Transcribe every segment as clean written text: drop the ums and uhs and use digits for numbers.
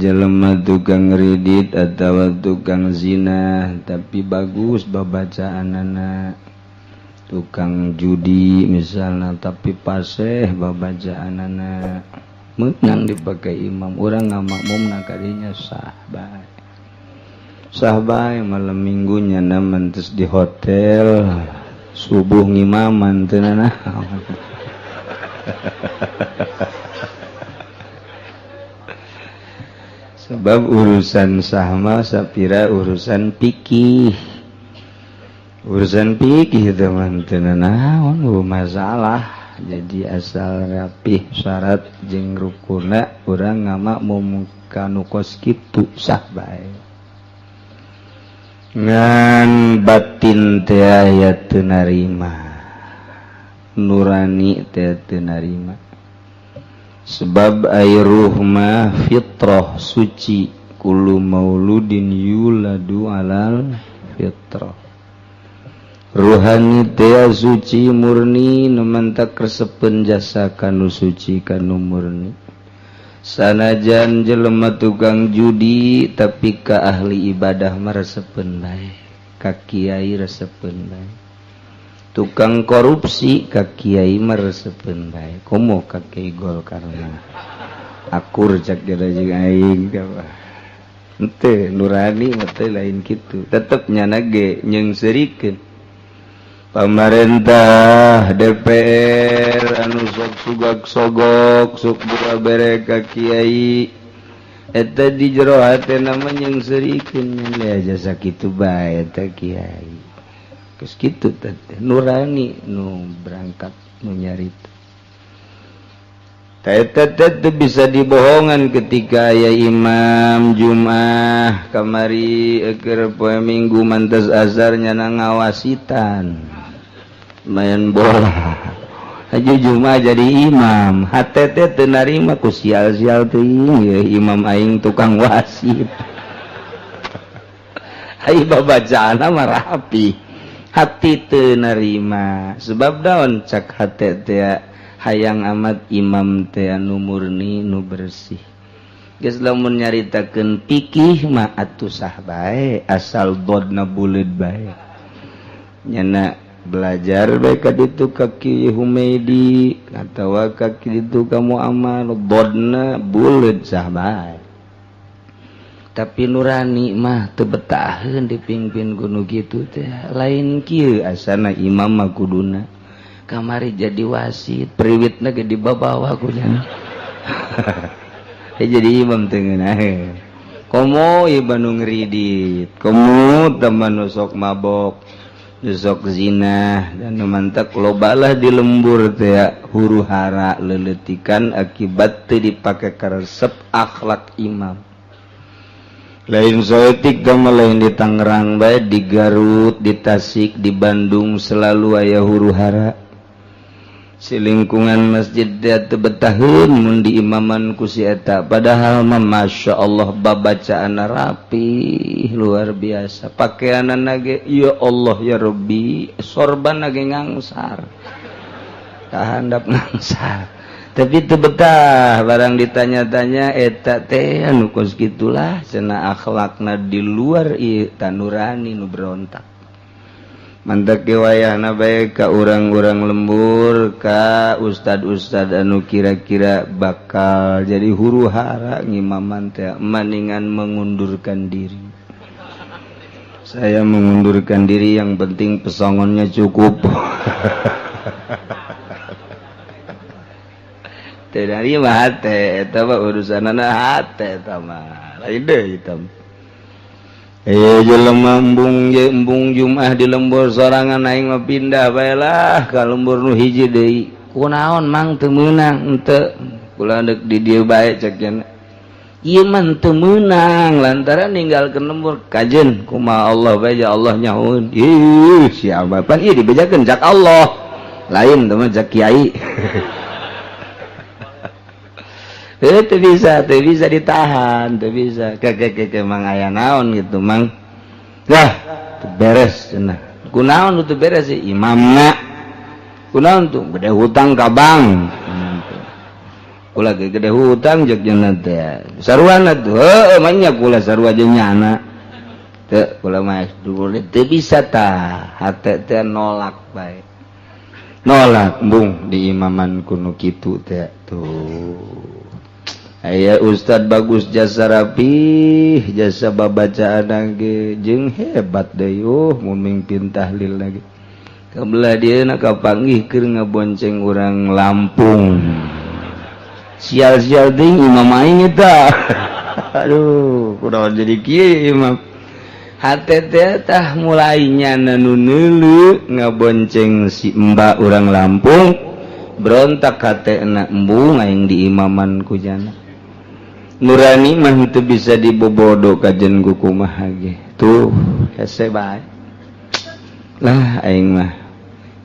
jelema tukang ridit atau tukang zina tapi bagus babacaanana, tukang judi misalnya tapi paseh babacaanana menang dipakai imam, orang ngamakmum nakadinya sah bae malam minggunya naman terus di hotel subuh ngimaman tenan sebab urusan sahma sapira urusan fikih teman tenan naon masalah. Jadi asal rapih syarat jeung rukuna urang ngamakmum kanu kos kitu sah bae. Ngan batin teh aya teu narima, nurani teh teu narima. Sebab ai ruh mah fitrah suci, kullu mauludin yuladu alal fitrah. Ruhani teh suci murni nemantak resepen jasa kanu suci kanu murni. Sanajan jelema tukang judi tapi ka ahli ibadah mah resepen bae, ka kiai resepen bae. Tukang korupsi ka kiai mah resepen bae. Komo ka kiai Golkarna. Akur cak jara jeung aing ka. Henteu nurani mah teh lain kitu. Tetep nyana ge nyeungseurikeun. Pemerintah DPR anu sok sugak-sogok sok bura-bere ka kiai eta di jero hatena mah nyeungseurikeun nya jasa kitu bae eta kiai geus kitu teh nurani nu berangkat nu nyarita ta eta teh bisa dibohongan ketika aya imam Jumat kamari keur poe Minggu mantes azhar nyana ngawasitan main bola aju Jumat jadi imam hate teh teu narima ku sial-sial teuing ya imam aing tukang wasit ai babacaana mah rapi hati teu narima sebab daon cak hate teh hayang amat imam teh anu murni nu bersih geus lamun nyaritakeun fikih mah atuh sah bae asal dodna buleud bae nyana belajar bae ka ditu ka Ki Humaidi atawa ka ditu ka Muammar bodna buleud sah bae tapi nurani mah teu betaheun dipingpin kudu kitu teh lain kieu asana imam mah kuduna kamari jadi wasit priwitna ge dibabawa ku nya jadi imam teu ngeunaheun komo ieu nu ngridit komo teman nu sok mabok sok zina dan mantak lobalah di lembur teh huru hara leletikan akibat teu dipake karesep akhlak imam lain soetik gama lain di Tangerang bae di Garut di Tasik di Bandung selalu aya huru hara si lingkungan masjid teu betaheun mun di imaman ku si eta padahal mah masyaallah babacaana rapi luar biasa pakaianana ge ya Allah ya Rabbi sorban ge ngangsar kahandap ngangsar tapi teu betah barang ditanya-tanya eta teh anu kos kitulah cenah akhlakna di luar ieu tanurani nu berontak mantak wayahna bae ka urang-urang lembur ka ustad-ustad anu kira-kira bakal jadi huru hara ngimaman teh maningan mengundurkan diri. Saya mengundurkan diri yang penting pesongonnya cukup. Teh dari mah hate eta mah urusanana hate eta mah lain deui hitam. Jelema embung Jumat di lembur sorangan aing mah pindah bae lah ka lembur nu hiji deui. Kunaon mang teu meunang henteu. Kula deuk di dieu bae cek cenah. Ieu mah teu meunang lantaran ninggalkeun lembur. Kajen kumaha Allah bae ja Allah nyahoeun. Ih sia bapan ieu dibejakeun jak Allah. Lain teh mah jak kiai. Itu bisa ditahan, itu bisa. Kakek mang aya naon gitu mang. Dah, beres cenah. Kunaon itu beres sih imamna. Kunaon tuh gede hutang ka bank. ulah gede hutang jeung jenna teh saruana tuh emangnya kula sarua jeung nyana teu kula mah dulu teu bisa tah hate teh nolak bae nolak embung di imaman kuno kitu teh tuh aya ustad bagus jasa rapih jasa babacaan ge jeung hebat deui mun mimpin tahlil lagi kabelah dieuna kapanggih keur ngabonceng urang Lampung sial-sial ting imam aing eta aduh kunaon jadi kieu imam hate teh tah mulainya nu neuleuh ngabonceng si mbak urang Lampung berontak hatena embung aing di imaman ku jana nurani mah teu bisa dibobodo kajen ku kumaha ge tuh hese bae lah aing mah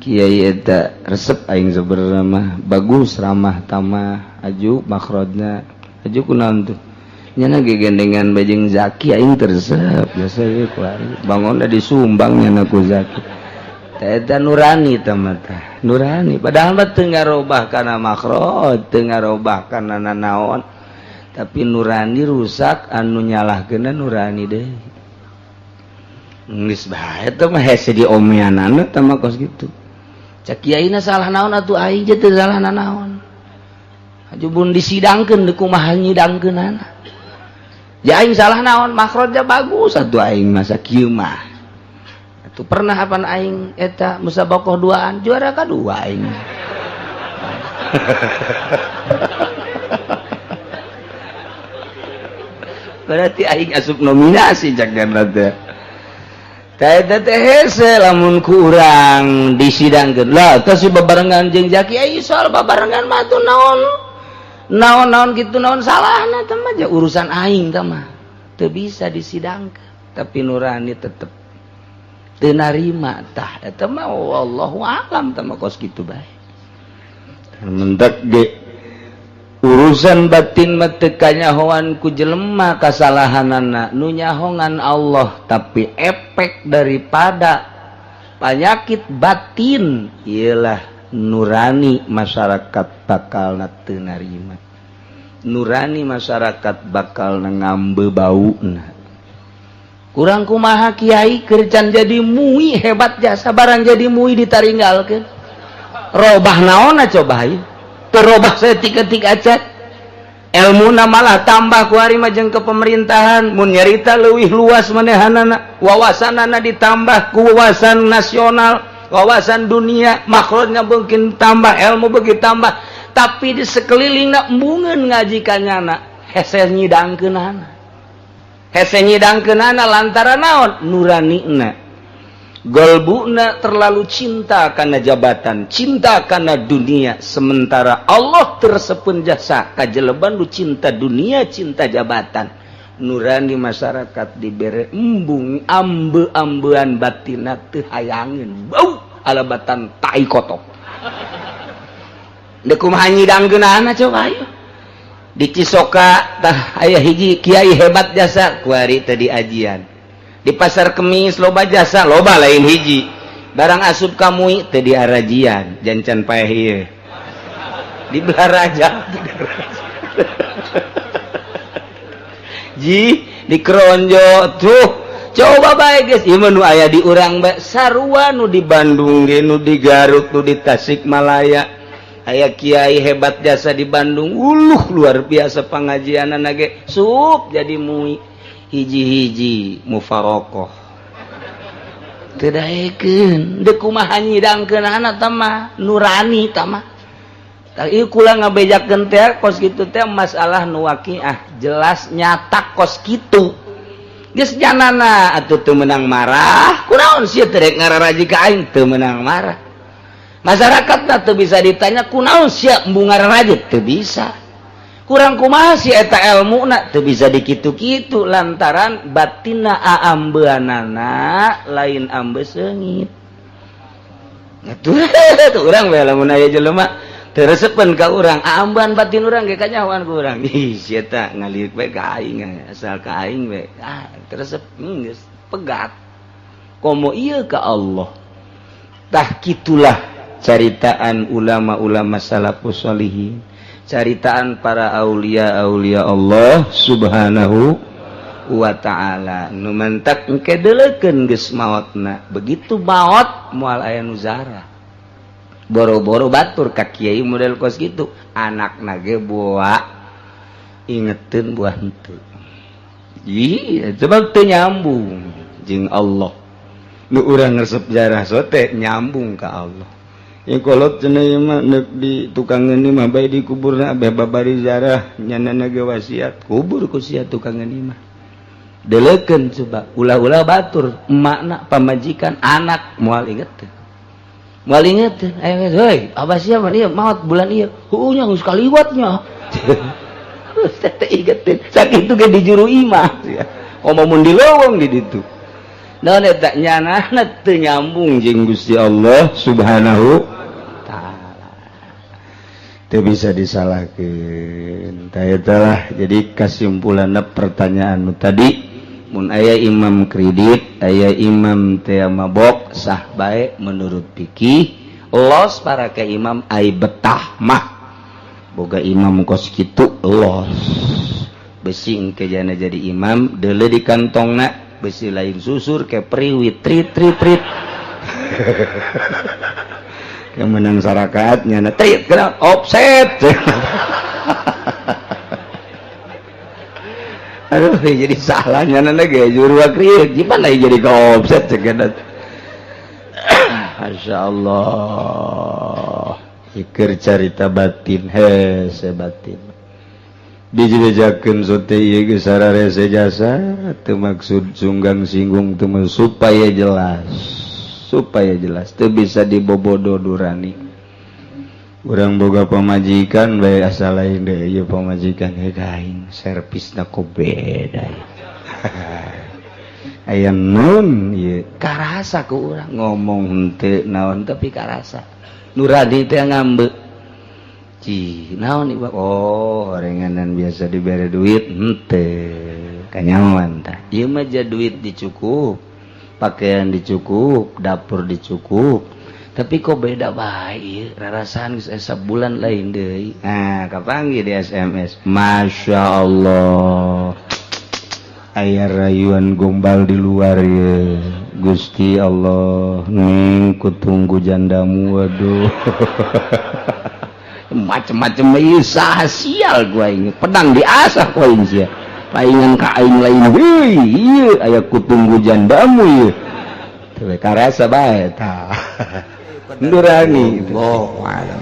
kiai eta resep aing sebenarnya mah bagus ramah tamah aju makrodna aju kunaon tuh nyana gegendengan bajeng Zaki aing tersep biasa ge ku bangunna disumbang nyana ku Zaki eta nurani tamata nurani padahal mah teu ngarobah kana makrod teu ngarobah kana nanaon tapi nurani rusak anu nyalahkeunna nurani deui geus bae eta mah hese diomeanana tah mah kos kitu cak kiaina salah naon atuh aing teh teu salah nanaon ajubun disidangkeun deuk kumaha nyidangkeunana ya aing salah naon makrodnya bagus atuh aing masa kieu mah atuh pernah apan aing eta musabaqah duaan juara kadua aing berarti aing asup nominasi cak kana teh eta teh hese lamun ku urang disidangkeun lah teh si babarengan jeung Zaki ai soal babarengan mah tuh naon kitu naon salahna teh mah urusan aing teh mah teu bisa disidangkeun tapi nurani tetep teu narima tah eta mah wallahu alam teh mah kos kitu bae mentek ge urusan batin mah teu kanyahoan ku jelema kasalahanana nu nyahongan Allah tapi efek daripada penyakit batin ialah nurani masyarakat bakal teu narima nurani masyarakat bakal ngambe bauna kurang kumaha kiai keur can jadi mui hebat jasa barang jadi mui ditaringgalkeun robah naonna coba ieu terobah setik-etik aja ilmuna malah tambah ku ari mah jeung ke pemerintahan mun nyarita leuwih luas manehanana wawasanana ditambah ku wawasan nasional wawasan dunia makhluknya mungkin tambah ilmu beuki tambah tapi di sekelilingna embungeun ngaji kanyana hese nyidangkeunana lantaran naon nuranina golbuna terlalu cinta karena jabatan cinta karena dunia sementara Allah tersepen jasa kajeleban lu cinta dunia cinta jabatan nurani masyarakat dibere embung ambe-ambean batina teu hayangin bau alabatan tai kotok deuk kumaha nyidangkeunana coba ayo di Cisoka tah aya hiji kiai hebat jasa ku ari teh di ajian di pasar Kemis loba jasa loba lain hiji barang asup kamui teh di arajian jancan paeh ieu di Belaraja ji di Keronjo tuh coba bae geus ieu mah nu aya di urang bae sarua nu di Bandung ge nu di Garut nu di Tasikmalaya aya kiai hebat jasa di Bandung luar biasa pangajianana ge sup jadi mui hiji-hiji mufarokoh teu daekeun deuk kumaha nyidangkeunana tah mah nurani tah mah tah ieu kula ngabejakeun teh kos kitu teh masalah nu waqiah jelas nyata kos kitu geus janana atuh teu meunang marah kunaon sia teh rek ngararaji ka aing teu meunang marah masyarakatna teu bisa ditanya kunaon sia embung ngararaji teu bisa kurang kumaha si eta ilmuna teu bisa dikitu-kitu lantaran batinna aambeunana lain ambe seungit atuh urang we lamun aya jelema teu resepen ka urang aambean batin urang ge kanyahoan ku urang ih si eta ngalirik bae ka aing asal ka aing we teu resep geus pegat komo ieu ka Allah tah kitulah caritaan ulama-ulama salafus sholihin caritaan para aulia-aulia Allah subhanahu wa ta'ala nu mentak engke deulekeun geus maotna begitu maot moal aya nu zarah boro-boro batur ka kiai model kos gitu anakna ge boa ingeteun buah henteu iya sebab teu nyambung jeung Allah nu urang resep jarah sote nyambung ka Allah yang kolot cenah mah neuk di tukang geuni mah bae di kuburna bae babari zarah nyanana ge wasiat kubur ku sia tukang geuni mah deulekeun coba ulah-ulah batur emakna pamajikan anak moal ingeteun ayo heuy abah sia mah ieu maot bulan ieu heunya geus kaliwatnya teh ingeteun sakitu ge di juru imah omong di lowong di ditu naon eta nyanana teu nyambung jeung Gusti Allah subhanahu itu bisa disalahkan tah jadi kesimpulanna pertanyaan tadi mun aya imam kredit aya imam teu mabok sah bae menurut fikih los para ke imam ai betah mah boga imam kos kitu los besi engke jana jadi imam deuleu di kantongna besi lain susur ke priwit trit yang menang sarakaat nyana trit kena offset aduh jadi salah nyana ge juru akrieu gimana jadi ke offset cegedet masyaallah ikeur carita batin hese batin dijejakeun sote ieu ge sararese jasa teu maksud sunggang singgung teu supaya jelas teu bisa dibobodo durani urang boga pamajikan bae asal lain deui ieu pamajikan aing servisna ku beda aya nun ieu karasa ku urang ngomong henteu naon tapi karasa nurani teh ngambe ci naon ieu oh renganan biasa dibere duit henteu kanyawan tah ieu mah ja duit dicukup pakaian dicukup dapur dicukup tapi kok beda bae rarasan geus sabulan lain deui nah kapanggih di SMS Masya Allah aya rayuan gombal di luar ya Gusti Allah ning kutunggu jandamu waduh macem-macem ieu saha sial gua ini pedang diasah poin sia paingan ka aing lain heuy ieu aya kutunggu jandamu ieu teu karasa bae tah nurani Allahu a'lam.